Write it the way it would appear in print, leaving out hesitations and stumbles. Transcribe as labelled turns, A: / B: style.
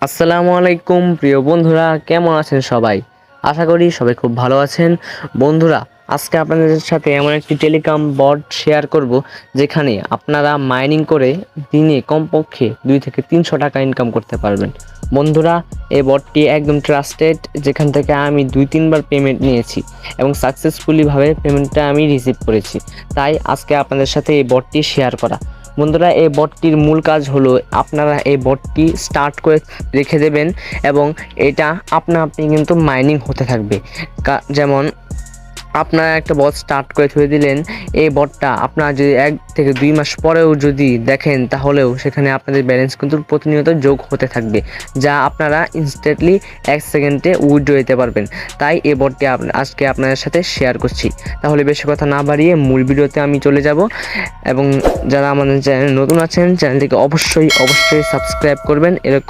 A: আসসালামু আলাইকুম প্রিয় বন্ধুরা, কেমন আছেন সবাই? আশা করি সবাই খুব ভালো আছেন। বন্ধুরা, আজকে আপনাদের সাথে এমন একটি টেলিগ্রাম বট শেয়ার করব যেখানে আপনারা মাইনিং করে দিনে কমপক্ষে 2 থেকে 300 টাকা ইনকাম করতে পারবেন। বন্ধুরা, এই বটটি একদম ট্রাস্টেড, যেখান থেকে আমি 2-3 বার পেমেন্ট নিয়েছি এবং সাকসেসফুলিভাবে পেমেন্টটা আমি রিসিভ করেছি। তাই আজকে আপনাদের সাথে এই বটটি শেয়ার করা। বন্ধুরা, এই বটটির মূল কাজ হলো আপনারা এই বটটি স্টার্ট করে রেখে দেবেন এবং এটা আপনি কিন্তু মাইনিং হতে থাকবে। যেমন আপনারা একটা বট স্টার্ট করে থুয়ে দিলেন, এই বটটা আপনারা যদি 1 থেকে 2 মাস পরেও যদি দেখেন তাহলেও সেখানে আপনাদের ব্যালেন্স কিন্তু প্রতিনিয়ত যোগ হতে থাকবে, যা আপনারা ইনস্ট্যান্টলি 1 সেকেন্ডে উইথড্র দিতে পারবেন। তাই এই বটটি আজকে আপনাদের সাথে শেয়ার করছি। তাহলে বেশি কথা না বাড়িয়ে মূল ভিডিওতে আমি চলে যাব এবং যারা আমাদের চ্যানেলে নতুন আছেন চ্যানেলটিকে অবশ্যই সাবস্ক্রাইব করবেন। এরকম